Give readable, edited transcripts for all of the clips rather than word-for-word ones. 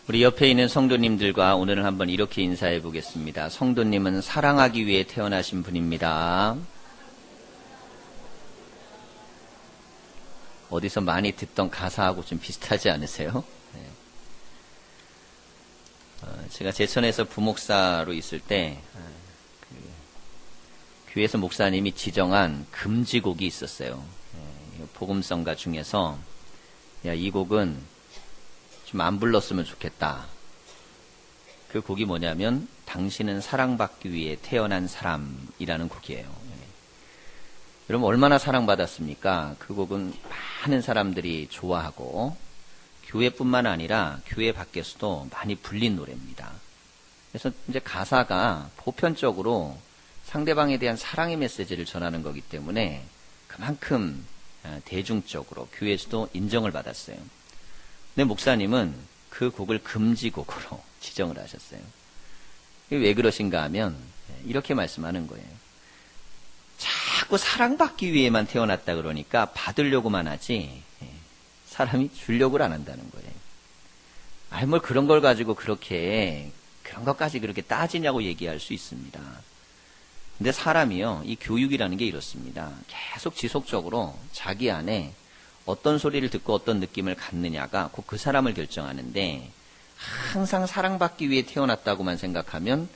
우리 옆에 있는 성도님들과 오늘은 한번 이렇게 인사해 보겠습니다. 성도님은 사랑하기 위해 태어나신 분입니다. 어디서 많이 듣던 가사하고 좀 비슷하지 않으세요? 네. 제가 제천에서 부목사로 있을 때 교회에서 목사님이 지정한 금지곡이 있었어요. 복음성가 중에서 이 곡은 좀 안 불렀으면 좋겠다. 그 곡이 뭐냐면 당신은 사랑받기 위해 태어난 사람이라는 곡이에요. 여러분 얼마나 사랑받았습니까? 그 곡은 많은 사람들이 좋아하고 교회뿐만 아니라 교회 밖에서도 많이 불린 노래입니다. 그래서 이제 가사가 보편적으로 상대방에 대한 사랑의 메시지를 전하는 거기 때문에 그만큼 대중적으로 교회에서도 인정을 받았어요. 근데 목사님은 그 곡을 금지곡으로 지정을 하셨어요. 왜 그러신가 하면 이렇게 말씀하는 거예요. 자꾸 사랑받기 위해만 태어났다 그러니까 받으려고만 하지 사람이 주려고 안 한다는 거예요. 뭘 그런 걸 가지고 그런 것까지 그렇게 따지냐고 얘기할 수 있습니다. 근데 사람이요, 이 교육이라는 게 이렇습니다. 계속 지속적으로 자기 안에 어떤 소리를 듣고 어떤 느낌을 갖느냐가 꼭 그 사람을 결정하는데 항상 사랑받기 위해 태어났다고만 생각하면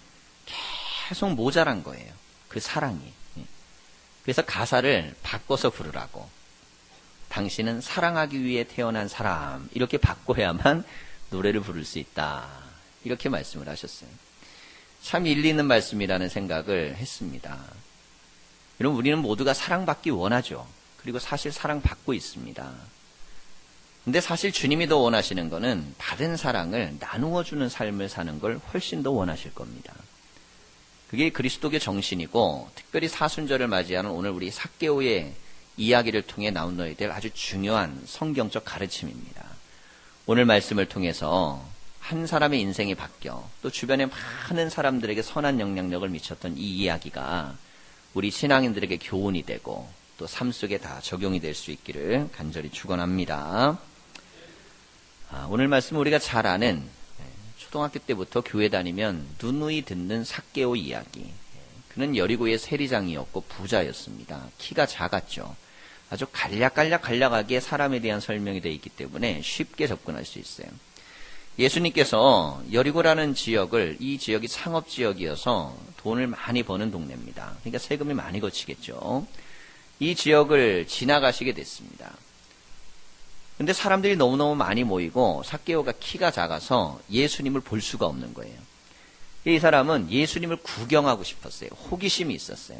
계속 모자란 거예요. 그 사랑이. 그래서 가사를 바꿔서 부르라고. 당신은 사랑하기 위해 태어난 사람. 이렇게 바꿔야만 노래를 부를 수 있다. 이렇게 말씀을 하셨어요. 참 일리 있는 말씀이라는 생각을 했습니다. 여러분 우리는 모두가 사랑받기 원하죠. 그리고 사실 사랑받고 있습니다. 근데 사실 주님이 더 원하시는 거는 받은 사랑을 나누어주는 삶을 사는 걸 훨씬 더 원하실 겁니다. 그게 그리스도의 정신이고 특별히 사순절을 맞이하는 오늘 우리 삭개오의 이야기를 통해 나눠야 될 아주 중요한 성경적 가르침입니다. 오늘 말씀을 통해서 한 사람의 인생이 바뀌어 또 주변에 많은 사람들에게 선한 영향력을 미쳤던 이 이야기가 우리 신앙인들에게 교훈이 되고 또 삶 속에 다 적용이 될 수 있기를 간절히 축원합니다. 오늘 말씀은 우리가 잘 아는 초등학교 때부터 교회 다니면 누누이 듣는 삭개오 이야기. 그는 여리고의 세리장이었고 부자였습니다. 키가 작았죠. 아주 간략하게 사람에 대한 설명이 되어 있기 때문에 쉽게 접근할 수 있어요. 예수님께서 여리고라는 이 지역이 상업지역이어서 돈을 많이 버는 동네입니다. 그러니까 세금이 많이 거치겠죠. 이 지역을 지나가시게 됐습니다. 근데 사람들이 너무너무 많이 모이고 삭개오가 키가 작아서 예수님을 볼 수가 없는 거예요. 이 사람은 예수님을 구경하고 싶었어요. 호기심이 있었어요.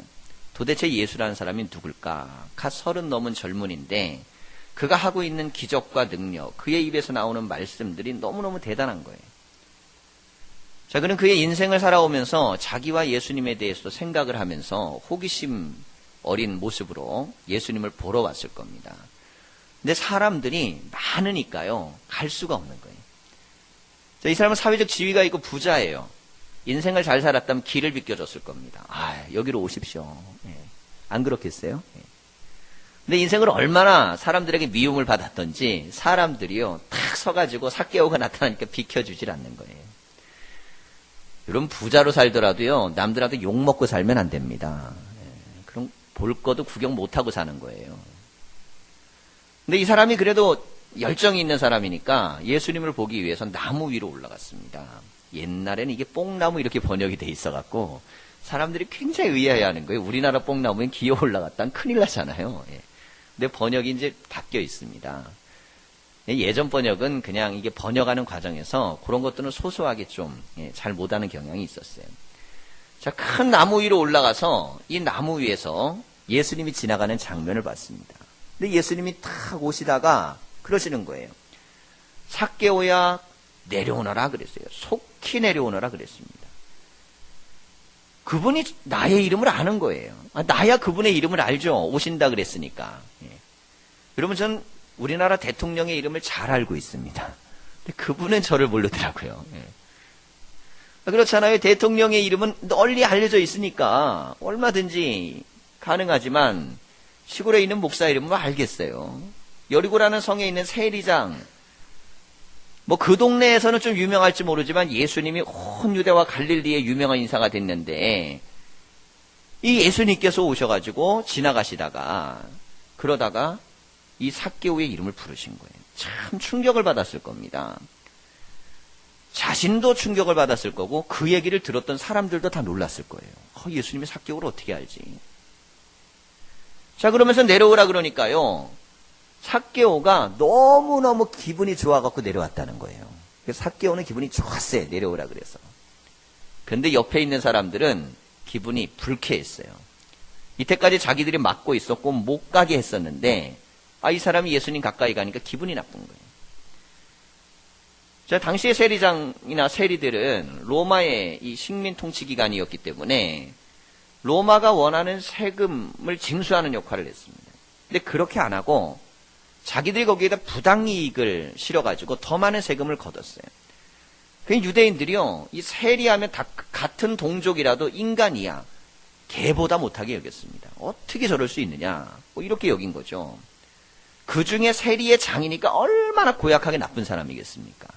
도대체 예수라는 사람이 누굴까? 갓 30 넘은 젊은인데 그가 하고 있는 기적과 능력, 그의 입에서 나오는 말씀들이 너무너무 대단한 거예요. 자, 그는 그의 인생을 살아오면서 자기와 예수님에 대해서도 생각을 하면서 호기심 어린 모습으로 예수님을 보러 왔을 겁니다. 근데 사람들이 많으니까요, 갈 수가 없는 거예요. 자, 이 사람은 사회적 지위가 있고 부자예요. 인생을 잘 살았다면 길을 비켜줬을 겁니다. 여기로 오십시오. 안 그렇겠어요? 근데 인생을 얼마나 사람들에게 미움을 받았던지 사람들이요, 탁 서가지고 삭개오가 나타나니까 비켜주질 않는 거예요. 여러분 부자로 살더라도요, 남들한테 욕먹고 살면 안 됩니다. 그럼 볼 것도 구경 못하고 사는 거예요. 근데 이 사람이 그래도 열정이 있는 사람이니까 예수님을 보기 위해서 나무 위로 올라갔습니다. 옛날에는 이게 뽕나무 이렇게 번역이 돼 있어갖고 사람들이 굉장히 의아해하는 거예요. 우리나라 뽕나무엔 기어 올라갔다면 큰일 나잖아요. 근데 번역이 이제 바뀌어 있습니다. 예전 번역은 그냥 이게 번역하는 과정에서 그런 것들은 소소하게 좀 잘 못하는 경향이 있었어요. 자, 큰 나무 위로 올라가서 이 나무 위에서 예수님이 지나가는 장면을 봤습니다. 근데 예수님이 탁 오시다가 그러시는 거예요. 삭개오야 내려오너라 그랬어요. 속히 내려오너라 그랬습니다. 그분이 나의 이름을 아는 거예요. 나야 그분의 이름을 알죠. 오신다 그랬으니까. 여러분 전 우리나라 대통령의 이름을 잘 알고 있습니다. 근데 그분은 저를 모르더라고요. 그렇잖아요. 대통령의 이름은 널리 알려져 있으니까 얼마든지 가능하지만 시골에 있는 목사 이름은 알겠어요. 여리고라는 성에 있는 세리장, 뭐 그 동네에서는 좀 유명할지 모르지만 예수님이 온 유대와 갈릴리에 유명한 인사가 됐는데 이 예수님께서 오셔가지고 지나가시다가 그러다가 이 삭개오의 이름을 부르신 거예요. 참 충격을 받았을 겁니다. 자신도 충격을 받았을 거고 그 얘기를 들었던 사람들도 다 놀랐을 거예요. 예수님이 삭개오를 어떻게 알지? 자, 그러면서 내려오라 그러니까요. 삭개오가 너무너무 기분이 좋아갖고 내려왔다는 거예요. 그래서 삭개오는 기분이 좋았어요. 내려오라 그래서. 그런데 옆에 있는 사람들은 기분이 불쾌했어요. 이때까지 자기들이 막고 있었고 못 가게 했었는데 이 사람이 예수님 가까이 가니까 기분이 나쁜 거예요. 자, 당시의 세리장이나 세리들은 로마의 이 식민 통치 기관이었기 때문에 로마가 원하는 세금을 징수하는 역할을 했습니다. 근데 그렇게 안 하고 자기들이 거기에다 부당이익을 실어가지고 더 많은 세금을 걷었어요. 그 유대인들이요, 이 세리하면 다 같은 동족이라도 인간이야. 개보다 못하게 여겼습니다. 어떻게 저럴 수 있느냐. 뭐 이렇게 여긴 거죠. 그 중에 세리의 장이니까 얼마나 고약하게 나쁜 사람이겠습니까?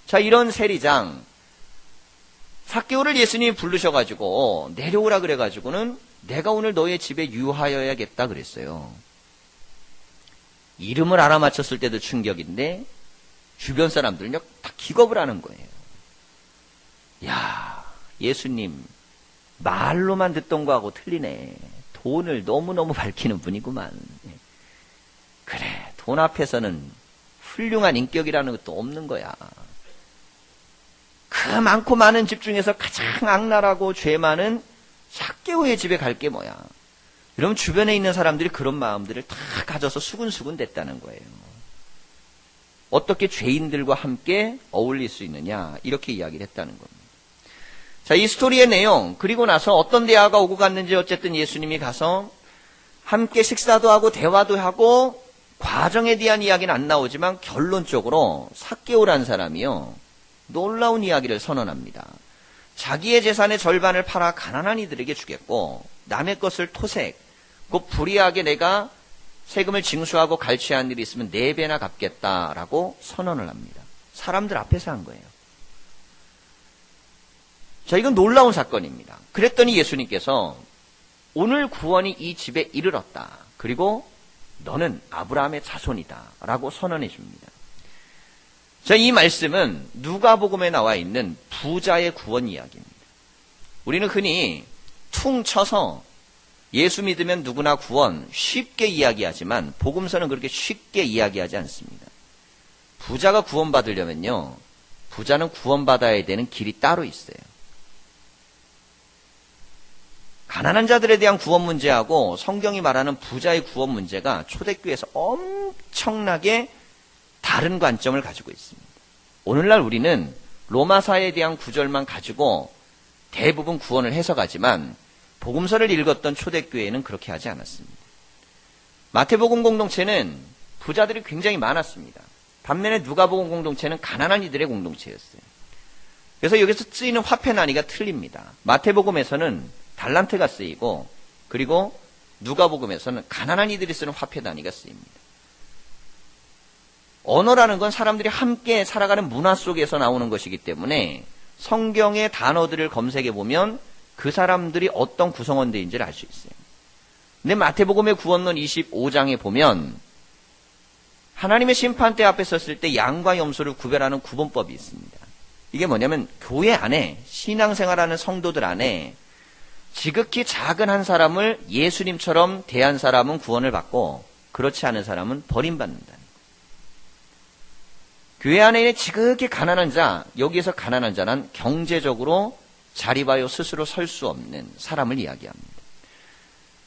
자, 이런 세리장, 삭개오를 예수님이 부르셔가지고 내려오라 그래가지고는 내가 오늘 너의 집에 유하여야겠다 그랬어요. 이름을 알아맞혔을 때도 충격인데 주변 사람들은 다 기겁을 하는 거예요. 야, 예수님 말로만 듣던 거하고 틀리네. 돈을 너무너무 밝히는 분이구만. 그래, 돈 앞에서는 훌륭한 인격이라는 것도 없는 거야. 그 많고 많은 집 중에서 가장 악랄하고 죄 많은 삭개오의 집에 갈 게 뭐야. 그럼 주변에 있는 사람들이 그런 마음들을 다 가져서 수군수군 됐다는 거예요. 어떻게 죄인들과 함께 어울릴 수 있느냐, 이렇게 이야기를 했다는 겁니다. 자, 이 스토리의 내용, 그리고 나서 어떤 대화가 오고 갔는지 어쨌든 예수님이 가서 함께 식사도 하고 대화도 하고 과정에 대한 이야기는 안 나오지만 결론적으로 삭개오라는 사람이요, 놀라운 이야기를 선언합니다. 자기의 재산의 절반을 팔아 가난한 이들에게 주겠고 남의 것을 토색, 곧 불이하게 내가 세금을 징수하고 갈취한 일이 있으면 4배나 갚겠다라고 선언을 합니다. 사람들 앞에서 한 거예요. 자, 이건 놀라운 사건입니다. 그랬더니 예수님께서 오늘 구원이 이 집에 이르렀다. 그리고 너는 아브라함의 자손이다 라고 선언해 줍니다. 자, 이 말씀은 누가복음에 나와 있는 부자의 구원 이야기입니다. 우리는 흔히 퉁 쳐서 예수 믿으면 누구나 구원 쉽게 이야기하지만 복음서는 그렇게 쉽게 이야기하지 않습니다. 부자가 구원받으려면요, 부자는 구원받아야 되는 길이 따로 있어요. 가난한 자들에 대한 구원 문제하고 성경이 말하는 부자의 구원 문제가 초대교회에서 엄청나게 다른 관점을 가지고 있습니다. 오늘날 우리는 로마사에 대한 구절만 가지고 대부분 구원을 해석하지만 복음서를 읽었던 초대교회는 그렇게 하지 않았습니다. 마태복음 공동체는 부자들이 굉장히 많았습니다. 반면에 누가복음 공동체는 가난한 이들의 공동체였어요. 그래서 여기서 쓰이는 화폐 단위가 틀립니다. 마태복음에서는 달란트가 쓰이고 그리고 누가복음에서는 가난한 이들이 쓰는 화폐 단위가 쓰입니다. 언어라는 건 사람들이 함께 살아가는 문화 속에서 나오는 것이기 때문에 성경의 단어들을 검색해 보면 그 사람들이 어떤 구성원들인지를 알 수 있어요. 근데 마태복음의 구원론 25장에 보면 하나님의 심판대 앞에 섰을 때 양과 염소를 구별하는 구분법이 있습니다. 이게 뭐냐면 교회 안에 신앙생활하는 성도들 안에 지극히 작은 한 사람을 예수님처럼 대한 사람은 구원을 받고 그렇지 않은 사람은 버림받는다. 교회 안에 있는 지극히 가난한 자, 여기에서 가난한 자는 경제적으로 자립하여 스스로 설 수 없는 사람을 이야기합니다.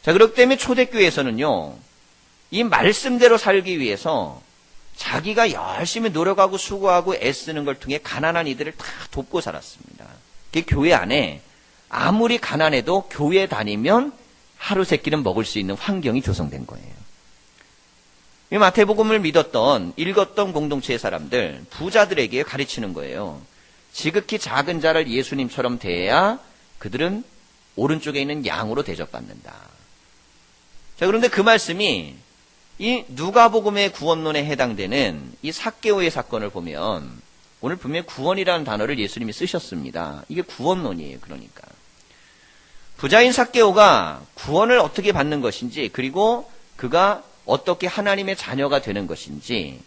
자, 그렇기 때문에 초대교회에서는요, 이 말씀대로 살기 위해서 자기가 열심히 노력하고 수고하고 애쓰는 걸 통해 가난한 이들을 다 돕고 살았습니다. 그게 교회 안에 아무리 가난해도 교회 다니면 하루 세 끼는 먹을 수 있는 환경이 조성된 거예요. 이 마태복음을 믿었던, 읽었던 공동체의 사람들, 부자들에게 가르치는 거예요. 지극히 작은 자를 예수님처럼 대해야 그들은 오른쪽에 있는 양으로 대접받는다. 자, 그런데 그 말씀이 이 누가복음의 구원론에 해당되는 이 삭개오의 사건을 보면 오늘 분명히 구원이라는 단어를 예수님이 쓰셨습니다. 이게 구원론이에요. 그러니까 부자인 삭개오가 구원을 어떻게 받는 것인지, 그리고 그가 어떻게 하나님의 자녀가 되는 것인지,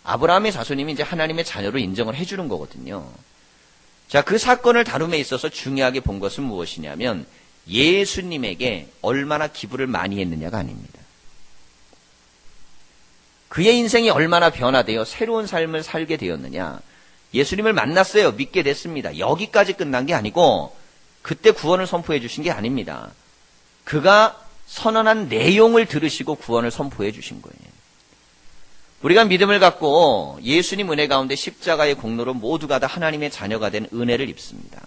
아브라함의 자손님이 이제 하나님의 자녀로 인정을 해주는 거거든요. 자, 그 사건을 다룸에 있어서 중요하게 본 것은 무엇이냐면 예수님에게 얼마나 기부를 많이 했느냐가 아닙니다. 그의 인생이 얼마나 변화되어 새로운 삶을 살게 되었느냐. 예수님을 만났어요. 믿게 됐습니다. 여기까지 끝난 게 아니고 그때 구원을 선포해 주신 게 아닙니다. 그가 선언한 내용을 들으시고 구원을 선포해 주신 거예요. 우리가 믿음을 갖고 예수님 은혜 가운데 십자가의 공로로 모두가 다 하나님의 자녀가 된 은혜를 입습니다.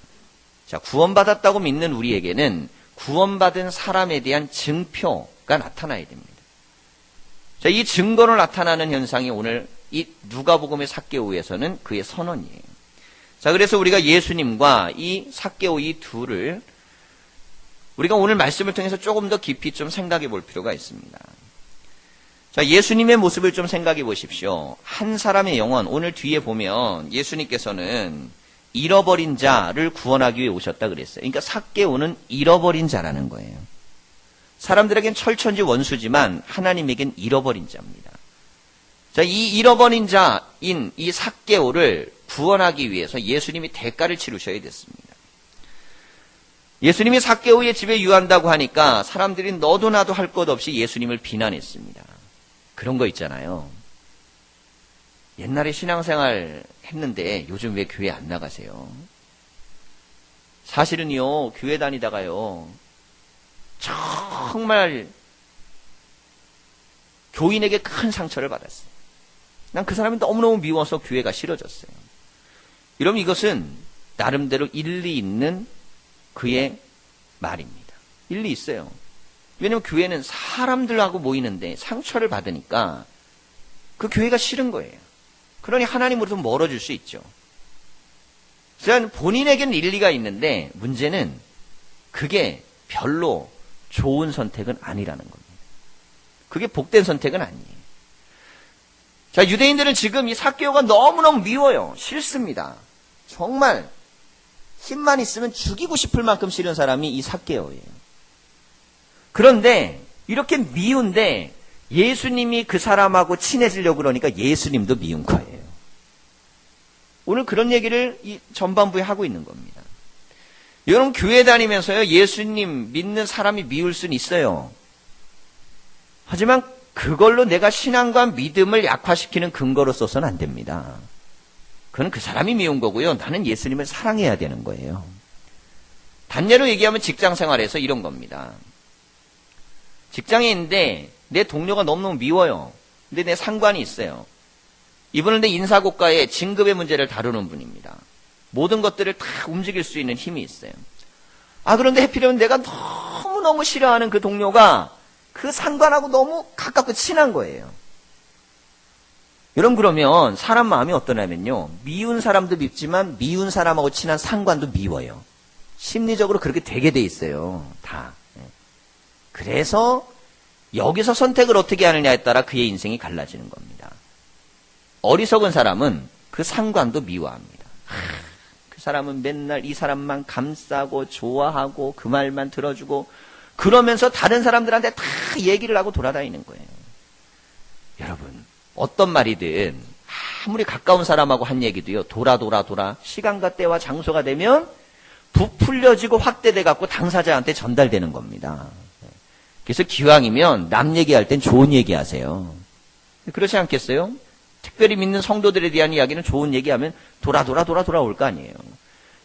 자, 구원받았다고 믿는 우리에게는 구원받은 사람에 대한 증표가 나타나야 됩니다. 자, 이 증거로 나타나는 현상이 오늘 이 누가복음의 삭개오에서는 그의 선언이에요. 자, 그래서 우리가 예수님과 이 삭개오 이 둘을 우리가 오늘 말씀을 통해서 조금 더 깊이 좀 생각해 볼 필요가 있습니다. 자, 예수님의 모습을 좀 생각해 보십시오. 한 사람의 영혼, 오늘 뒤에 보면 예수님께서는 잃어버린 자를 구원하기 위해 오셨다 그랬어요. 그러니까 삭개오는 잃어버린 자라는 거예요. 사람들에겐 철천지 원수지만 하나님에겐 잃어버린 자입니다. 자, 이 잃어버린 자인 이 삭개오를 구원하기 위해서 예수님이 대가를 치르셔야 됐습니다. 예수님이 삭개오의 집에 유한다고 하니까 사람들이 너도 나도 할 것 없이 예수님을 비난했습니다. 그런 거 있잖아요. 옛날에 신앙생활 했는데 요즘 왜 교회 안 나가세요? 사실은요, 교회 다니다가요, 정말 교인에게 큰 상처를 받았어요. 난 그 사람이 너무너무 미워서 교회가 싫어졌어요. 여러분, 이것은 나름대로 일리 있는 그의 말입니다. 일리 있어요. 왜냐하면 교회는 사람들하고 모이는데 상처를 받으니까 그 교회가 싫은 거예요. 그러니 하나님으로부터 멀어질 수 있죠. 그래서 본인에게는 일리가 있는데 문제는 그게 별로 좋은 선택은 아니라는 겁니다. 그게 복된 선택은 아니에요. 자, 유대인들은 지금 이 삭개오가 너무너무 미워요. 싫습니다. 정말 힘만 있으면 죽이고 싶을 만큼 싫은 사람이 이 삭개오예요. 그런데 이렇게 미운데 예수님이 그 사람하고 친해지려고 그러니까 예수님도 미운 거예요. 오늘 그런 얘기를 이 전반부에 하고 있는 겁니다. 여러분, 교회 다니면서요, 예수님 믿는 사람이 미울 수는 있어요. 하지만 그걸로 내가 신앙과 믿음을 약화시키는 근거로 써서는 안 됩니다. 그건 그 사람이 미운 거고요. 나는 예수님을 사랑해야 되는 거예요. 단례로 얘기하면 직장 생활에서 이런 겁니다. 직장에 있는데 내 동료가 너무너무 미워요. 근데 내 상관이 있어요. 이분은 내 인사고과의 진급의 문제를 다루는 분입니다. 모든 것들을 다 움직일 수 있는 힘이 있어요. 그런데 해피려면 내가 너무너무 싫어하는 그 동료가 그 상관하고 너무 가깝고 친한 거예요. 여러분, 그러면 사람 마음이 어떠냐면요, 미운 사람도 밉지만 미운 사람하고 친한 상관도 미워요. 심리적으로 그렇게 되게 돼 있어요. 다. 그래서 여기서 선택을 어떻게 하느냐에 따라 그의 인생이 갈라지는 겁니다. 어리석은 사람은 그 상관도 미워합니다. 그 사람은 맨날 이 사람만 감싸고 좋아하고 그 말만 들어주고 그러면서 다른 사람들한테 다 얘기를 하고 돌아다니는 거예요. 여러분, 어떤 말이든 아무리 가까운 사람하고 한 얘기도요, 돌아 시간과 때와 장소가 되면 부풀려지고 확대돼 갖고 당사자한테 전달되는 겁니다. 그래서 기왕이면 남 얘기할 땐 좋은 얘기 하세요. 그렇지 않겠어요? 특별히 믿는 성도들에 대한 이야기는 좋은 얘기하면 돌아올 거 아니에요.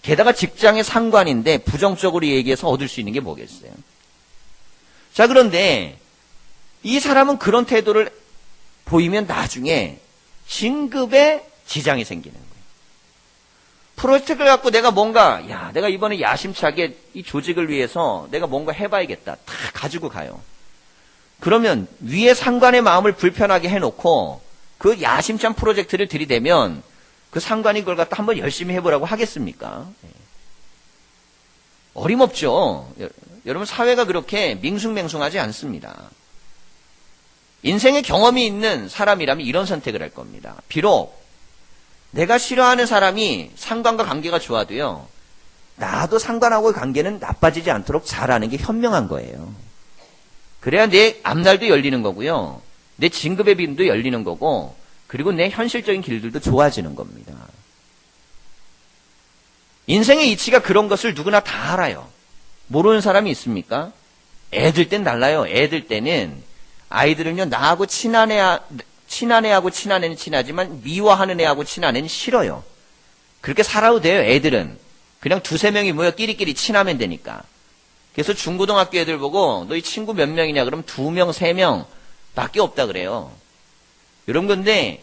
게다가 직장의 상관인데 부정적으로 얘기해서 얻을 수 있는 게 뭐겠어요? 자, 그런데 이 사람은 그런 태도를 보이면 나중에 진급에 지장이 생기는 거예요. 프로젝트를 갖고 내가 내가 이번에 야심차게 이 조직을 위해서 내가 뭔가 해봐야겠다. 다 가지고 가요. 그러면 위에 상관의 마음을 불편하게 해놓고 그 야심찬 프로젝트를 들이대면 그 상관이 그걸 갖다 한번 열심히 해보라고 하겠습니까? 어림없죠. 여러분, 사회가 그렇게 밍숭맹숭하지 않습니다. 인생의 경험이 있는 사람이라면 이런 선택을 할 겁니다. 비록 내가 싫어하는 사람이 상관과 관계가 좋아도요, 나도 상관하고의 관계는 나빠지지 않도록 잘하는 게 현명한 거예요. 그래야 내 앞날도 열리는 거고요, 내 진급의 빈도 열리는 거고, 그리고 내 현실적인 길들도 좋아지는 겁니다. 인생의 이치가 그런 것을 누구나 다 알아요. 모르는 사람이 있습니까? 애들 땐 달라요. 애들 때는 아이들은요, 나하고 친한 애하고 친한 애는 친하지만 미워하는 애하고 친한 애는 싫어요. 그렇게 살아도 돼요. 애들은 그냥 두세 명이 모여 끼리끼리 친하면 되니까. 그래서 중고등학교 애들 보고 너희 친구 몇 명이냐 그러면 2명, 3명 밖에 없다 그래요. 여러분, 근데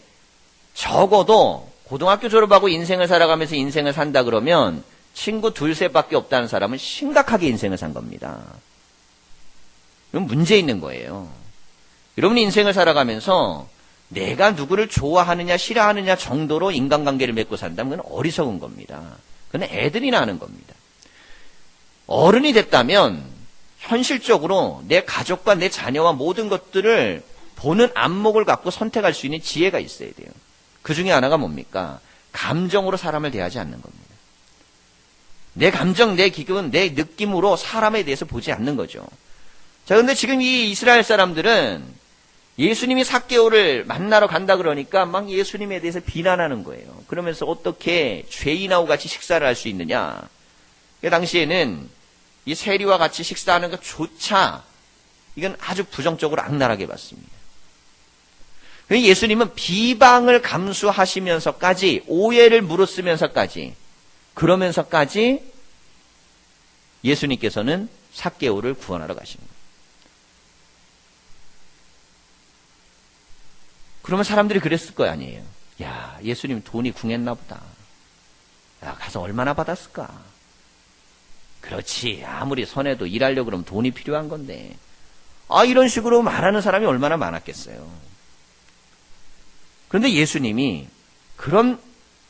적어도 고등학교 졸업하고 인생을 살아가면서 인생을 산다 그러면 친구 2, 3밖에 없다는 사람은 심각하게 인생을 산 겁니다. 이건 문제 있는 거예요. 여러분이 인생을 살아가면서 내가 누구를 좋아하느냐 싫어하느냐 정도로 인간관계를 맺고 산다면 그건 어리석은 겁니다. 그건 애들이나 하는 겁니다. 어른이 됐다면 현실적으로 내 가족과 내 자녀와 모든 것들을 보는 안목을 갖고 선택할 수 있는 지혜가 있어야 돼요. 그 중에 하나가 뭡니까? 감정으로 사람을 대하지 않는 겁니다. 내 감정, 내 기분, 내 느낌으로 사람에 대해서 보지 않는 거죠. 자, 근데 지금 이 이스라엘 사람들은 예수님이 삭개오를 만나러 간다 그러니까 막 예수님에 대해서 비난하는 거예요. 그러면서 어떻게 죄인하고 같이 식사를 할 수 있느냐. 그 당시에는 이 세리와 같이 식사하는 것조차 이건 아주 부정적으로 악랄하게 봤습니다. 예수님은 비방을 감수하시면서까지, 오해를 물었으면서까지, 그러면서까지 예수님께서는 삭개오를 구원하러 가신 거예요. 그러면 사람들이 그랬을 거 아니에요. 야, 예수님 돈이 궁했나 보다. 야, 가서 얼마나 받았을까? 그렇지, 아무리 선해도 일하려고 그러면 돈이 필요한 건데. 이런 식으로 말하는 사람이 얼마나 많았겠어요. 그런데 예수님이 그런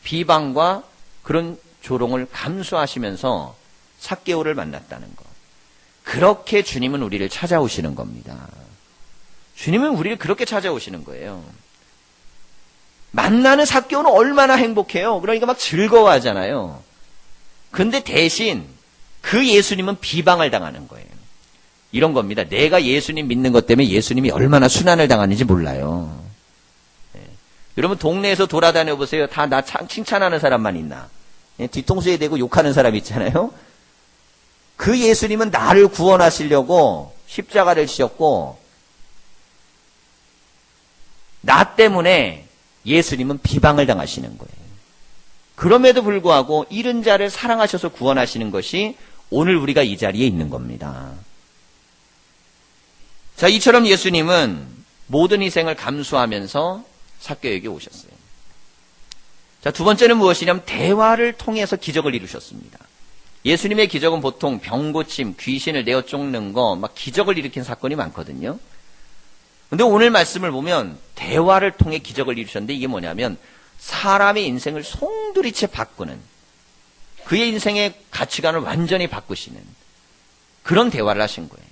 비방과 그런 조롱을 감수하시면서 삭개오를 만났다는 것. 그렇게 주님은 우리를 찾아오시는 겁니다. 주님은 우리를 그렇게 찾아오시는 거예요. 만나는 삭개오는 얼마나 행복해요. 그러니까 막 즐거워하잖아요. 근데 대신 그 예수님은 비방을 당하는 거예요. 이런 겁니다. 내가 예수님 믿는 것 때문에 예수님이 얼마나 순환을 당하는지 몰라요. 네. 여러분 동네에서 돌아다녀 보세요. 다 나 칭찬하는 사람만 있나? 네. 뒤통수에 대고 욕하는 사람 있잖아요. 그 예수님은 나를 구원하시려고 십자가를 지셨고 나 때문에 예수님은 비방을 당하시는 거예요. 그럼에도 불구하고 잃은 자를 사랑하셔서 구원하시는 것이 오늘 우리가 이 자리에 있는 겁니다. 자, 이처럼 예수님은 모든 희생을 감수하면서 삭개오에게 오셨어요. 자, 두 번째는 무엇이냐면 대화를 통해서 기적을 이루셨습니다. 예수님의 기적은 보통 병고침, 귀신을 내어 쫓는 거, 막 기적을 일으킨 사건이 많거든요. 근데 오늘 말씀을 보면 대화를 통해 기적을 이루셨는데 이게 뭐냐면 사람의 인생을 송두리째 바꾸는, 그의 인생의 가치관을 완전히 바꾸시는 그런 대화를 하신 거예요.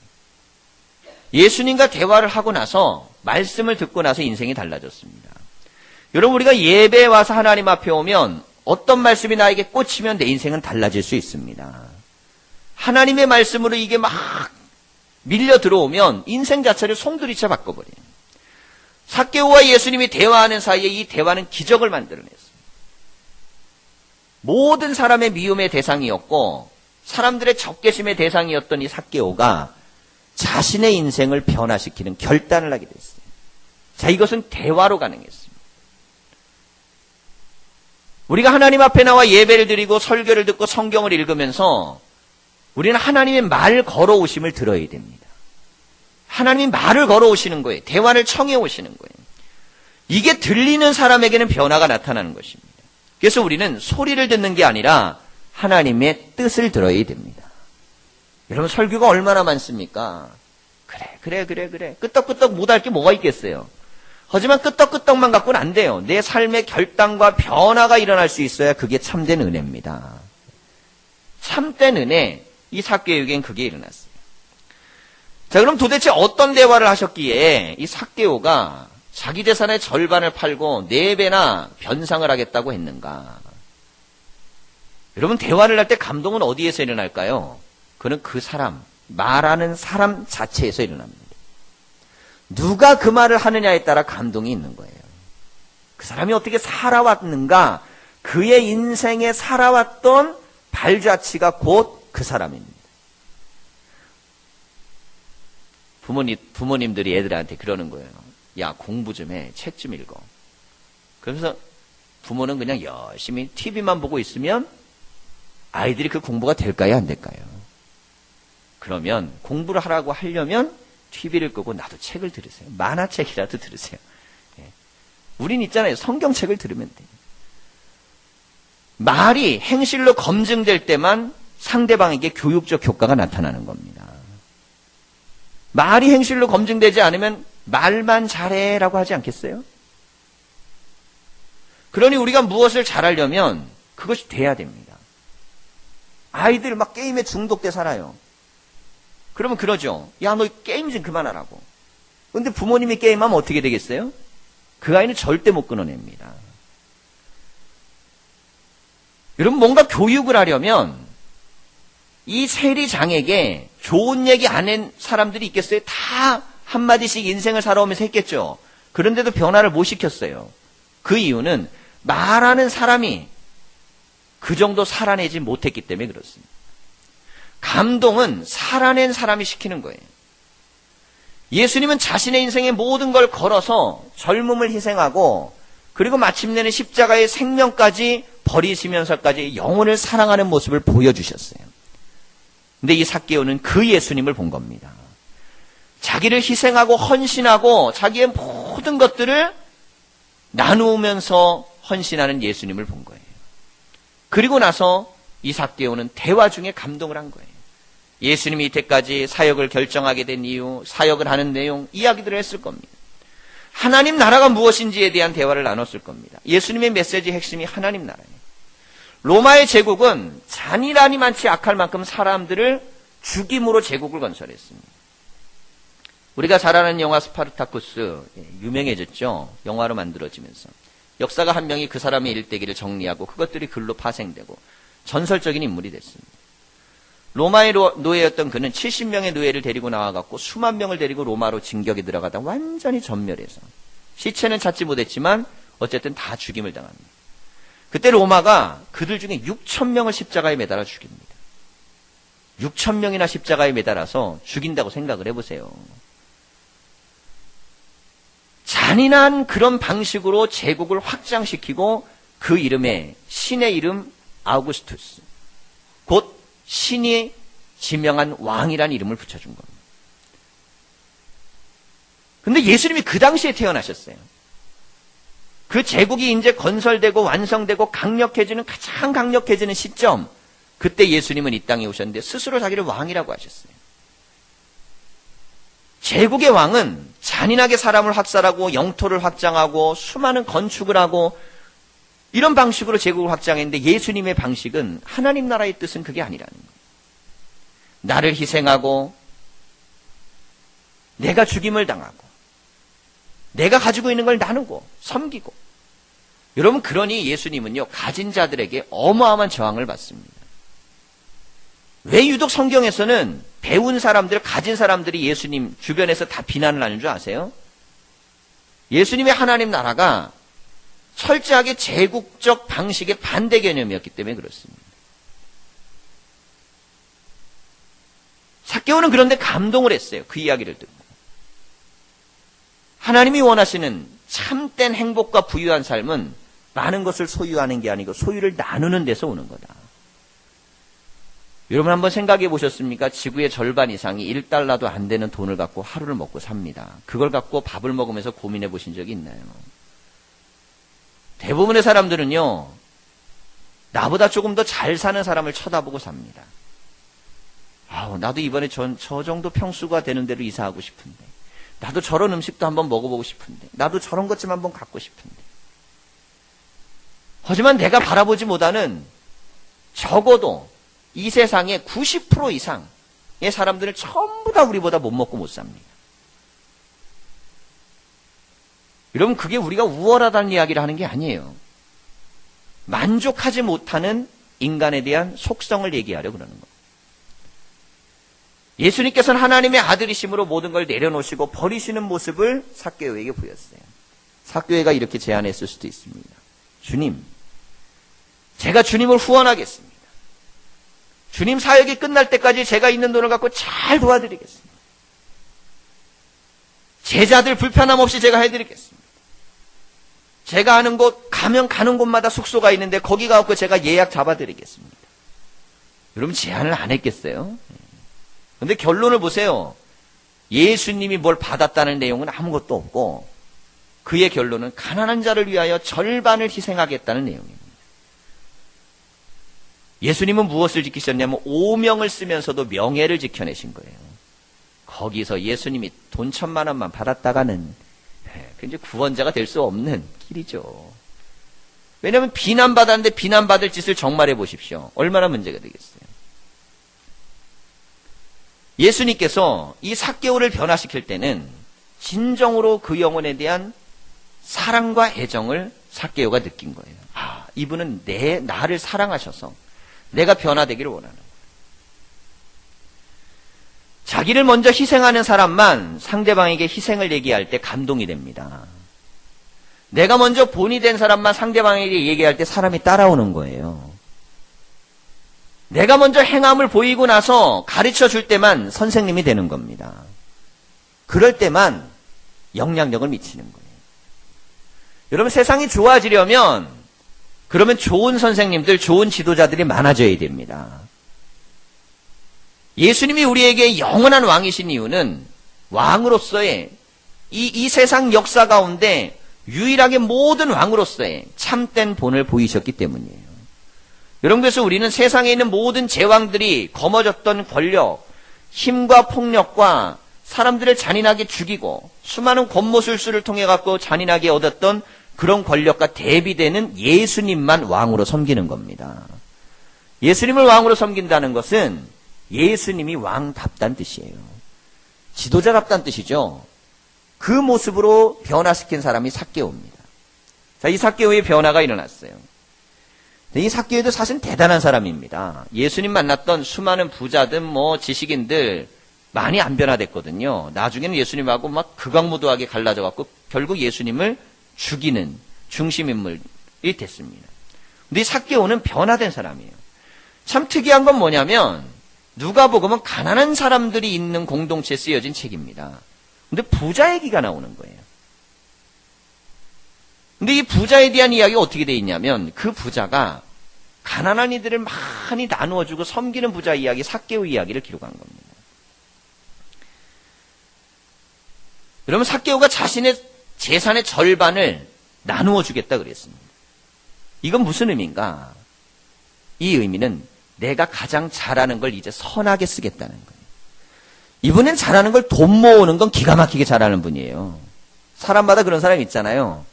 예수님과 대화를 하고 나서, 말씀을 듣고 나서 인생이 달라졌습니다. 여러분, 우리가 예배에 와서 하나님 앞에 오면 어떤 말씀이 나에게 꽂히면 내 인생은 달라질 수 있습니다. 하나님의 말씀으로 이게 막 밀려 들어오면 인생 자체를 송두리째 바꿔버려요. 삭개오와 예수님이 대화하는 사이에 이 대화는 기적을 만들어냈어요. 모든 사람의 미움의 대상이었고 사람들의 적개심의 대상이었던 이 삭개오가 자신의 인생을 변화시키는 결단을 하게 됐어요. 자, 이것은 대화로 가능했습니다. 우리가 하나님 앞에 나와 예배를 드리고 설교를 듣고 성경을 읽으면서 우리는 하나님의 말 걸어오심을 들어야 됩니다. 하나님이 말을 걸어오시는 거예요. 대화를 청해 오시는 거예요. 이게 들리는 사람에게는 변화가 나타나는 것입니다. 그래서 우리는 소리를 듣는 게 아니라 하나님의 뜻을 들어야 됩니다. 여러분, 설교가 얼마나 많습니까? 그래. 끄떡끄떡 못할 게 뭐가 있겠어요. 하지만 끄떡끄떡만 갖고는 안 돼요. 내 삶의 결단과 변화가 일어날 수 있어야 그게 참된 은혜입니다. 참된 은혜, 이 삭개오에겐 그게 일어났어요. 자, 그럼 도대체 어떤 대화를 하셨기에 이 삭개오가 자기 재산의 절반을 팔고 4배나 변상을 하겠다고 했는가? 여러분, 대화를 할 때 감동은 어디에서 일어날까요? 그는 그 사람, 말하는 사람 자체에서 일어납니다. 누가 그 말을 하느냐에 따라 감동이 있는 거예요. 그 사람이 어떻게 살아왔는가? 그의 인생에 살아왔던 발자취가 곧 그 사람입니다. 부모님들이 애들한테 그러는 거예요. 야, 공부 좀 해. 책 좀 읽어. 그러면서 부모는 그냥 열심히 TV만 보고 있으면 아이들이 그 공부가 될까요? 안 될까요? 그러면 공부를 하려면 TV를 끄고 나도 책을 들으세요. 만화책이라도 들으세요. 예. 우린 있잖아요. 성경책을 들으면 돼요. 말이 행실로 검증될 때만 상대방에게 교육적 효과가 나타나는 겁니다. 말이 행실로 검증되지 않으면 말만 잘해라고 하지 않겠어요? 그러니 우리가 무엇을 잘하려면 그것이 돼야 됩니다. 아이들 막 게임에 중독돼 살아요. 그러면 그러죠. 야, 너 게임 좀 그만하라고. 근데 부모님이 게임하면 어떻게 되겠어요? 그 아이는 절대 못 끊어냅니다. 여러분, 뭔가 교육을 하려면 이 세리장에게 좋은 얘기 안 한 사람들이 있겠어요? 다 한마디씩 인생을 살아오면서 했겠죠. 그런데도 변화를 못 시켰어요. 그 이유는 말하는 사람이 그 정도 살아내지 못했기 때문에 그렇습니다. 감동은 살아낸 사람이 시키는 거예요. 예수님은 자신의 인생의 모든 걸 걸어서 젊음을 희생하고 그리고 마침내는 십자가의 생명까지 버리시면서까지 영혼을 사랑하는 모습을 보여주셨어요. 근데 이 삭개오는 그 예수님을 본 겁니다. 자기를 희생하고 헌신하고 자기의 모든 것들을 나누면서 헌신하는 예수님을 본 거예요. 그리고 나서 이 삭개오는 대화 중에 감동을 한 거예요. 예수님이 이때까지 사역을 결정하게 된 이유, 사역을 하는 내용, 이야기들을 했을 겁니다. 하나님 나라가 무엇인지에 대한 대화를 나눴을 겁니다. 예수님의 메시지 핵심이 하나님 나라예요. 로마의 제국은 잔인함이 많지 악할 만큼 사람들을 죽임으로 제국을 건설했습니다. 우리가 잘 아는 영화 스파르타쿠스, 유명해졌죠. 영화로 만들어지면서. 역사가 한 명이 그 사람의 일대기를 정리하고 그것들이 글로 파생되고 전설적인 인물이 됐습니다. 로마의 노예였던 그는 70명의 노예를 데리고 나와갖고 수만 명을 데리고 로마로 진격에 들어가다 완전히 전멸해서 시체는 찾지 못했지만 어쨌든 다 죽임을 당합니다. 그때 로마가 그들 중에 6천 명을 십자가에 매달아 죽입니다. 6천 명이나 십자가에 매달아서 죽인다고 생각을 해보세요. 잔인한 그런 방식으로 제국을 확장시키고 그 이름에 신의 이름 아우구스투스, 곧 신이 지명한 왕이라는 이름을 붙여준 겁니다. 근데 예수님이 그 당시에 태어나셨어요. 그 제국이 이제 건설되고 완성되고 강력해지는 가장 강력해지는 시점, 그때 예수님은 이 땅에 오셨는데 스스로 자기를 왕이라고 하셨어요. 제국의 왕은 잔인하게 사람을 학살하고 영토를 확장하고 수많은 건축을 하고 이런 방식으로 제국을 확장했는데 예수님의 방식은 하나님 나라의 뜻은 그게 아니라는 거예요. 나를 희생하고 내가 죽임을 당하고 내가 가지고 있는 걸 나누고 섬기고. 여러분, 그러니 예수님은요, 가진 자들에게 어마어마한 저항을 받습니다. 왜 유독 성경에서는 배운 사람들, 가진 사람들이 예수님 주변에서 다 비난을 하는 줄 아세요? 예수님의 하나님 나라가 철저하게 제국적 방식의 반대 개념이었기 때문에 그렇습니다. 삭개오는 그런데 감동을 했어요. 그 이야기를 듣고. 하나님이 원하시는 참된 행복과 부유한 삶은 많은 것을 소유하는 게 아니고 소유를 나누는 데서 오는 거다. 여러분 한번 생각해 보셨습니까? 지구의 절반 이상이 1달러도 안 되는 돈을 갖고 하루를 먹고 삽니다. 그걸 갖고 밥을 먹으면서 고민해 보신 적이 있나요? 대부분의 사람들은요, 나보다 조금 더 잘 사는 사람을 쳐다보고 삽니다. 아우, 나도 이번에 저 정도 평수가 되는 대로 이사하고 싶은데, 나도 저런 음식도 한번 먹어보고 싶은데, 나도 저런 것 좀 한번 갖고 싶은데. 하지만 내가 바라보지 못하는 적어도 이 세상의 90% 이상 사람들은 전부 다 우리보다 못 먹고 못 삽니다. 여러분, 그게 우리가 우월하다는 이야기를 하는 게 아니에요. 만족하지 못하는 인간에 대한 속성을 얘기하려 그러는 거예요. 예수님께서는 하나님의 아들이심으로 모든 걸 내려놓으시고 버리시는 모습을 삭개오에게 보였어요. 삭개오가 이렇게 제안했을 수도 있습니다. 주님, 제가 주님을 후원하겠습니다. 주님 사역이 끝날 때까지 제가 있는 돈을 갖고 잘 도와드리겠습니다. 제자들 불편함 없이 제가 해드리겠습니다. 제가 아는 곳 가면 가는 곳마다 숙소가 있는데 거기 가고 제가 예약 잡아드리겠습니다. 여러분, 제안을 안 했겠어요? 근데 결론을 보세요. 예수님이 뭘 받았다는 내용은 아무것도 없고 그의 결론은 가난한 자를 위하여 절반을 희생하겠다는 내용입니다. 예수님은 무엇을 지키셨냐면 오명을 쓰면서도 명예를 지켜내신 거예요. 거기서 예수님이 돈 1,000만 원만 받았다가는 이제 구원자가 될 수 없는 길이죠. 왜냐하면 비난받았는데 비난받을 짓을 정말 해보십시오. 얼마나 문제가 되겠어요. 예수님께서 이 삭개오를 변화시킬 때는 진정으로 그 영혼에 대한 사랑과 애정을 삭개오가 느낀 거예요. 아, 이분은 나를 사랑하셔서 내가 변화되기를 원하는 거예요. 자기를 먼저 희생하는 사람만 상대방에게 희생을 얘기할 때 감동이 됩니다. 내가 먼저 본이 된 사람만 상대방에게 얘기할 때 사람이 따라오는 거예요. 내가 먼저 행함을 보이고 나서 가르쳐 줄 때만 선생님이 되는 겁니다. 그럴 때만 영향력을 미치는 거예요. 여러분, 세상이 좋아지려면 그러면 좋은 선생님들, 좋은 지도자들이 많아져야 됩니다. 예수님이 우리에게 영원한 왕이신 이유는 왕으로서의 이 세상 역사 가운데 유일하게 모든 왕으로서의 참된 본을 보이셨기 때문이에요. 여러분, 그래서 우리는 세상에 있는 모든 제왕들이 거머졌던 권력, 힘과 폭력과 사람들을 잔인하게 죽이고 수많은 권모술수를 통해 갖고 잔인하게 얻었던 그런 권력과 대비되는 예수님만 왕으로 섬기는 겁니다. 예수님을 왕으로 섬긴다는 것은 예수님이 왕답다는 뜻이에요. 지도자답다는 뜻이죠. 그 모습으로 변화시킨 사람이 삭개오입니다. 자, 이 삭개오의 변화가 일어났어요. 이 삭개오도 사실 대단한 사람입니다. 예수님 만났던 수많은 부자들, 지식인들 많이 안 변화됐거든요. 나중에는 예수님하고 막 극악무도하게 갈라져 갖고 결국 예수님을 죽이는 중심인물이 됐습니다. 근데 이 삭개오는 변화된 사람이에요. 참 특이한 건 뭐냐면 누가복음은 가난한 사람들이 있는 공동체에 쓰여진 책입니다. 근데 부자 얘기가 나오는 거예요. 근데 이 부자에 대한 이야기가 어떻게 돼 있냐면 그 부자가 가난한 이들을 많이 나누어주고 섬기는 부자 이야기, 삭개오 이야기를 기록한 겁니다. 여러분, 삭개오가 자신의 재산의 절반을 나누어 주겠다 그랬습니다. 이건 무슨 의미인가? 이 의미는 내가 가장 잘하는 걸 이제 선하게 쓰겠다는 거예요. 이분은 잘하는 걸 돈 모으는 건 기가 막히게 잘하는 분이에요. 사람마다 그런 사람 있잖아요.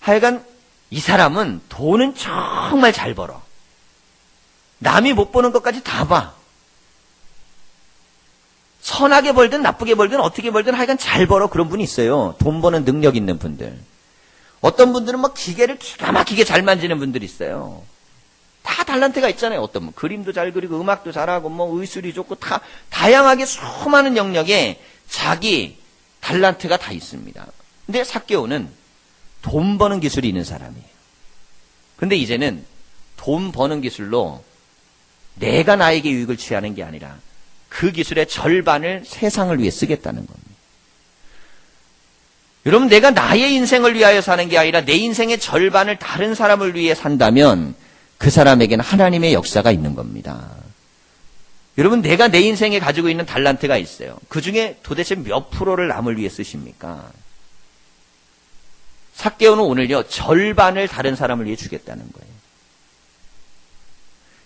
하여간 이 사람은 돈은 정말 잘 벌어. 남이 못 버는 것까지 다 봐. 선하게 벌든 나쁘게 벌든 어떻게 벌든 하여간 잘 벌어. 그런 분이 있어요. 돈 버는 능력 있는 분들. 어떤 분들은 막 기계를 기가 막히게 잘 만지는 분들이 있어요. 다 달란트가 있잖아요. 어떤 분 그림도 잘 그리고 음악도 잘하고 의술이 좋고 다양하게 수많은 영역에 자기 달란트가 다 있습니다. 근데 삭개오는 돈 버는 기술이 있는 사람이에요. 근데 이제는 돈 버는 기술로 내가 나에게 유익을 취하는 게 아니라 그 기술의 절반을 세상을 위해 쓰겠다는 겁니다. 여러분, 내가 나의 인생을 위하여 사는 게 아니라 내 인생의 절반을 다른 사람을 위해 산다면 그 사람에게는 하나님의 역사가 있는 겁니다. 여러분, 내가 내 인생에 가지고 있는 달란트가 있어요. 그 중에 도대체 몇 프로를 남을 위해 쓰십니까? 삭개오는 오늘요, 절반을 다른 사람을 위해 주겠다는 거예요.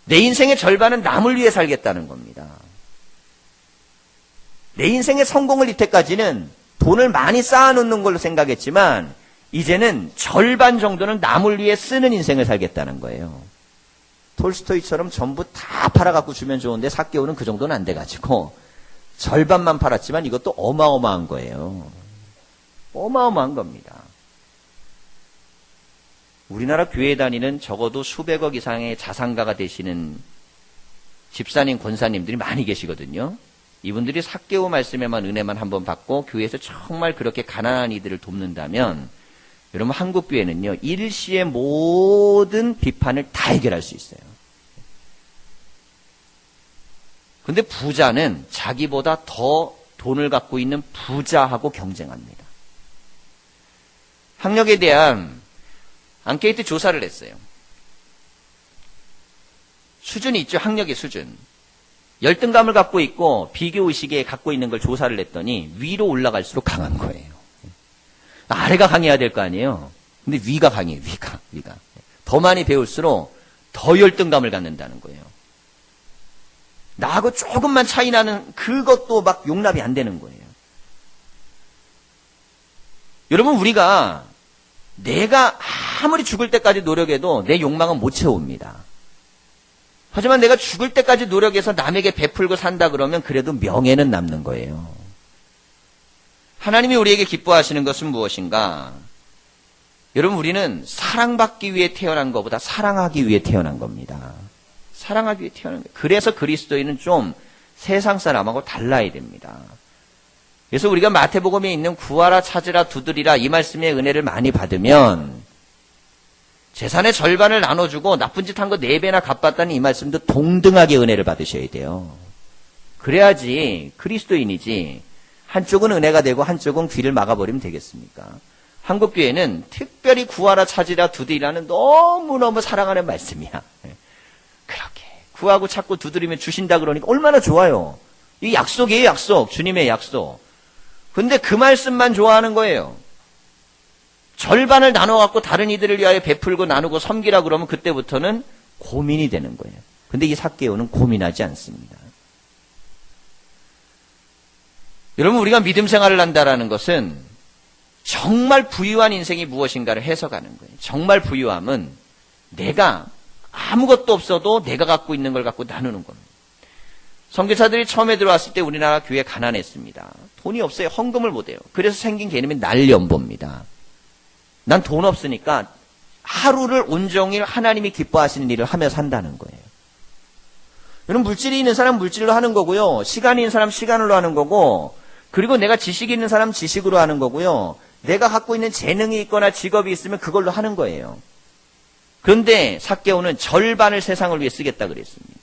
내 인생의 절반은 남을 위해 살겠다는 겁니다. 내 인생의 성공을 이때까지는 돈을 많이 쌓아놓는 걸로 생각했지만 이제는 절반 정도는 남을 위해 쓰는 인생을 살겠다는 거예요. 톨스토이처럼 전부 다 팔아갖고 주면 좋은데 삭개오는 그 정도는 안 돼가지고 절반만 팔았지만 이것도 어마어마한 거예요. 어마어마한 겁니다. 우리나라 교회 다니는 적어도 수백억 이상의 자산가가 되시는 집사님, 권사님들이 많이 계시거든요. 이분들이 삭개오 말씀에만 은혜만 한번 받고 교회에서 정말 그렇게 가난한 이들을 돕는다면 여러분 한국 교회는요 일시의 모든 비판을 다 해결할 수 있어요. 근데 부자는 자기보다 더 돈을 갖고 있는 부자하고 경쟁합니다. 학력에 대한 앙케이트 조사를 했어요. 수준이 있죠. 학력의 수준. 열등감을 갖고 있고 비교의식에 갖고 있는 걸 조사를 했더니 위로 올라갈수록 강한 거예요. 아래가 강해야 될 거 아니에요. 근데 위가 강해요. 위가. 더 많이 배울수록 더 열등감을 갖는다는 거예요. 나하고 조금만 차이 나는 그것도 막 용납이 안 되는 거예요. 여러분 우리가 내가 아무리 죽을 때까지 노력해도 내 욕망은 못 채웁니다. 하지만 내가 죽을 때까지 노력해서 남에게 베풀고 산다 그러면 그래도 명예는 남는 거예요. 하나님이 우리에게 기뻐하시는 것은 무엇인가? 여러분 우리는 사랑받기 위해 태어난 것보다 사랑하기 위해 태어난 겁니다. 사랑하기 위해 태어난 거예요. 그래서 그리스도인은 좀 세상 사람하고 달라야 됩니다. 그래서 우리가 마태복음에 있는 구하라 찾으라 두드리라 이 말씀의 은혜를 많이 받으면 재산의 절반을 나눠주고 나쁜 짓 한 거 4배나 갚았다는 이 말씀도 동등하게 은혜를 받으셔야 돼요. 그래야지 그리스도인이지 한쪽은 은혜가 되고 한쪽은 귀를 막아버리면 되겠습니까? 한국교회는 특별히 구하라 찾으라 두드리라는 너무너무 사랑하는 말씀이야. 그렇게 구하고 찾고 두드리면 주신다 그러니까 얼마나 좋아요. 이 약속이에요. 약속. 주님의 약속. 근데 그 말씀만 좋아하는 거예요. 절반을 나눠갖고 다른 이들을 위하여 베풀고 나누고 섬기라 그러면 그때부터는 고민이 되는 거예요. 근데 이 삭개오는 고민하지 않습니다. 여러분 우리가 믿음 생활을 한다라는 것은 정말 부유한 인생이 무엇인가를 해석하는 거예요. 정말 부유함은 내가 아무것도 없어도 내가 갖고 있는 걸 갖고 나누는 겁니다. 선교사들이 처음에 들어왔을 때 우리나라 교회 가난했습니다. 돈이 없어요. 헌금을 못해요. 그래서 생긴 개념이 날연보입니다. 난 돈 없으니까 하루를 온종일 하나님이 기뻐하시는 일을 하며 산다는 거예요. 여러분 물질이 있는 사람 물질로 하는 거고요. 시간이 있는 사람 시간으로 하는 거고 그리고 내가 지식이 있는 사람 지식으로 하는 거고요. 내가 갖고 있는 재능이 있거나 직업이 있으면 그걸로 하는 거예요. 그런데 삭개오는 절반을 세상을 위해 쓰겠다 그랬습니다.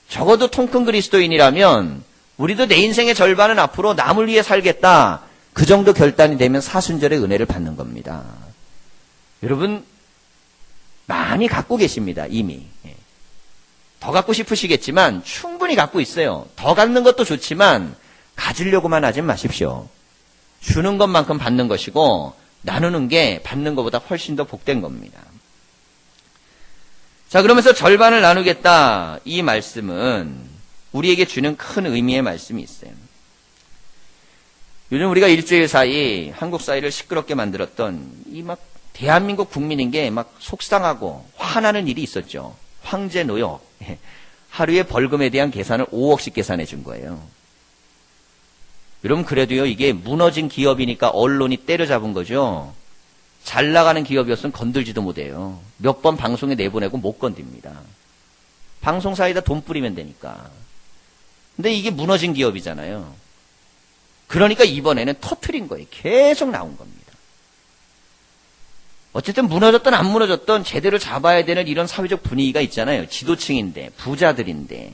적어도 통큰 그리스도인이라면 우리도 내 인생의 절반은 앞으로 남을 위해 살겠다. 그 정도 결단이 되면 사순절의 은혜를 받는 겁니다. 여러분 많이 갖고 계십니다. 이미. 더 갖고 싶으시겠지만 충분히 갖고 있어요. 더 갖는 것도 좋지만 가지려고만 하지 마십시오. 주는 것만큼 받는 것이고 나누는 게 받는 것보다 훨씬 더 복된 겁니다. 자, 그러면서 절반을 나누겠다. 이 말씀은 우리에게 주는 큰 의미의 말씀이 있어요. 요즘 우리가 일주일 사이 한국 사회를 시끄럽게 만들었던 이 막 대한민국 국민인 게 막 속상하고 화나는 일이 있었죠. 황제 노역. 하루에 벌금에 대한 계산을 5억씩 계산해 준 거예요. 여러분 그래도요 이게 무너진 기업이니까 언론이 때려잡은 거죠. 잘 나가는 기업이었으면 건들지도 못해요. 몇 번 방송에 내보내고 못 건듭니다. 방송사에다 돈 뿌리면 되니까. 근데 이게 무너진 기업이잖아요. 그러니까 이번에는 터트린 거예요. 계속 나온 겁니다. 어쨌든 무너졌든 안 무너졌든 제대로 잡아야 되는 이런 사회적 분위기가 있잖아요. 지도층인데 부자들인데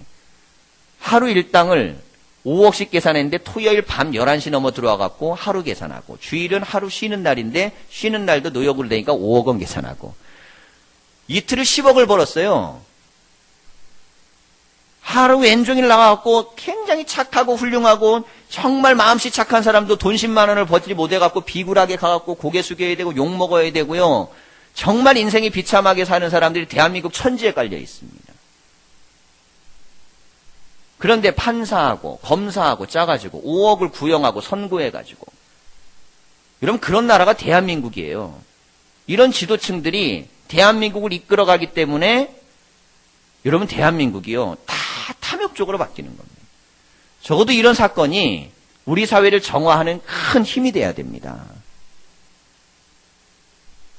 하루 일당을 5억씩 계산했는데 토요일 밤 11시 넘어 들어와갖고 하루 계산하고 주일은 하루 쉬는 날인데 쉬는 날도 노역으로 되니까 5억 원 계산하고 이틀을 10억을 벌었어요. 하루 왼종일 나와갖고 굉장히 착하고 훌륭하고 정말 마음씨 착한 사람도 돈 10만 원을 버티지 못해갖고 비굴하게 가갖고 고개 숙여야 되고 욕 먹어야 되고요. 정말 인생이 비참하게 사는 사람들이 대한민국 천지에 깔려 있습니다. 그런데 판사하고 검사하고 짜가지고 5억을 구형하고 선고해가지고 여러분 그런 나라가 대한민국이에요. 이런 지도층들이 대한민국을 이끌어가기 때문에 여러분 대한민국이요 다 탐욕적으로 바뀌는 겁니다. 적어도 이런 사건이 우리 사회를 정화하는 큰 힘이 돼야 됩니다.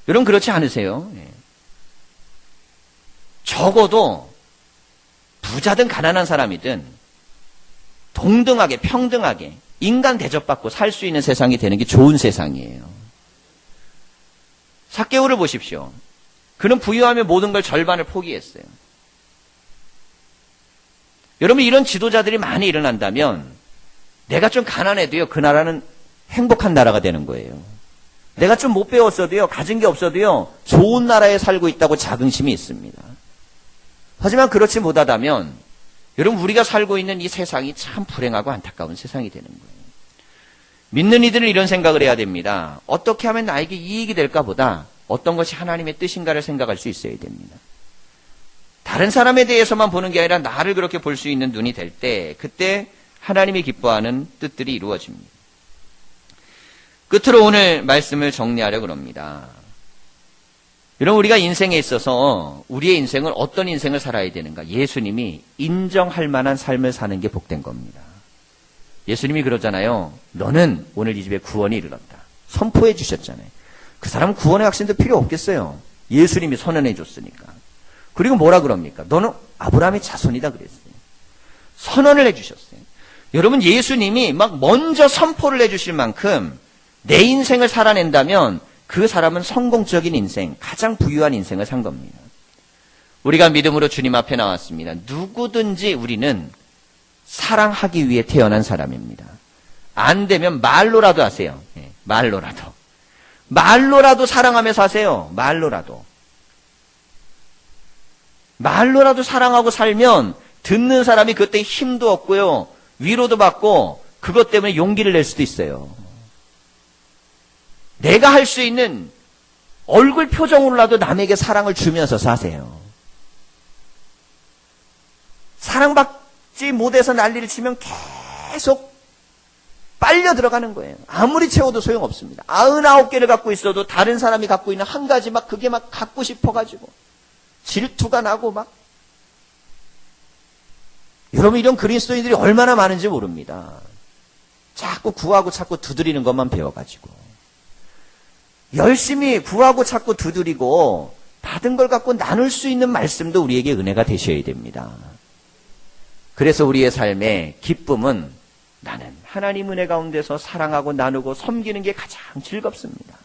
여러분 그렇지 않으세요? 적어도 부자든 가난한 사람이든 동등하게 평등하게 인간 대접받고 살 수 있는 세상이 되는 게 좋은 세상이에요. 삭개오를 보십시오. 그는 부유하며 모든 걸 절반을 포기했어요. 여러분 이런 지도자들이 많이 일어난다면 내가 좀 가난해도요 그 나라는 행복한 나라가 되는 거예요. 내가 좀 못 배웠어도요 가진 게 없어도요 좋은 나라에 살고 있다고 자긍심이 있습니다. 하지만 그렇지 못하다면 여러분 우리가 살고 있는 이 세상이 참 불행하고 안타까운 세상이 되는 거예요. 믿는 이들은 이런 생각을 해야 됩니다. 어떻게 하면 나에게 이익이 될까 보다 어떤 것이 하나님의 뜻인가를 생각할 수 있어야 됩니다. 다른 사람에 대해서만 보는 게 아니라 나를 그렇게 볼 수 있는 눈이 될 때 그때 하나님이 기뻐하는 뜻들이 이루어집니다. 끝으로 오늘 말씀을 정리하려고 합니다. 여러분 우리가 인생에 있어서 우리의 인생을 어떤 인생을 살아야 되는가? 예수님이 인정할 만한 삶을 사는 게 복된 겁니다. 예수님이 그러잖아요. 너는 오늘 이 집에 구원이 이르렀다. 선포해 주셨잖아요. 그 사람은 구원의 확신도 필요 없겠어요. 예수님이 선언해 줬으니까. 그리고 뭐라 그럽니까? 너는 아브라함의 자손이다 그랬어요. 선언을 해 주셨어요. 여러분 예수님이 막 먼저 선포를 해 주실 만큼 내 인생을 살아낸다면 그 사람은 성공적인 인생, 가장 부유한 인생을 산 겁니다. 우리가 믿음으로 주님 앞에 나왔습니다. 누구든지 우리는 사랑하기 위해 태어난 사람입니다. 안 되면 말로라도 하세요. 말로라도. 말로라도 사랑하면서 하세요. 말로라도. 말로라도 사랑하고 살면 듣는 사람이 그때 힘도 없고요. 위로도 받고 그것 때문에 용기를 낼 수도 있어요. 내가 할 수 있는 얼굴 표정으로라도 남에게 사랑을 주면서 사세요. 사랑받지 못해서 난리를 치면 계속 빨려 들어가는 거예요. 아무리 채워도 소용없습니다. 99개를 갖고 있어도 다른 사람이 갖고 있는 한 가지 막 그게 막 갖고 싶어가지고 질투가 나고 막. 여러분 이런 그리스도인들이 얼마나 많은지 모릅니다. 자꾸 구하고 자꾸 두드리는 것만 배워가지고. 열심히 구하고 찾고 두드리고 받은 걸 갖고 나눌 수 있는 말씀도 우리에게 은혜가 되셔야 됩니다. 그래서 우리의 삶의 기쁨은 나는 하나님 은혜 가운데서 사랑하고 나누고 섬기는 게 가장 즐겁습니다.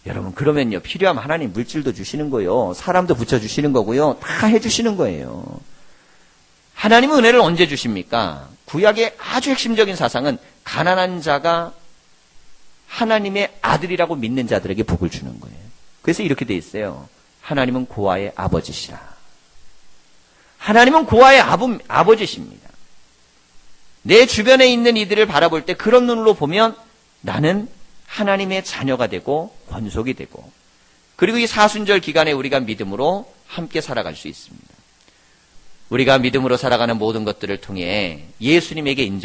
여러분 그러면요 필요하면 하나님 물질도 주시는 거예요. 사람도 붙여주시는 거고요. 다 해주시는 거예요. 하나님은 은혜를 언제 주십니까? 구약의 아주 핵심적인 사상은 가난한 자가 하나님의 아들이라고 믿는 자들에게 복을 주는 거예요. 그래서 이렇게 돼 있어요. 하나님은 고아의 아버지시라. 하나님은 고아의 아버지십니다. 내 주변에 있는 이들을 바라볼 때 그런 눈으로 보면 나는 하나님의 자녀가 되고 권속이 되고 그리고 이 사순절 기간에 우리가 믿음으로 함께 살아갈 수 있습니다. 우리가 믿음으로 살아가는 모든 것들을 통해 예수님에게 인정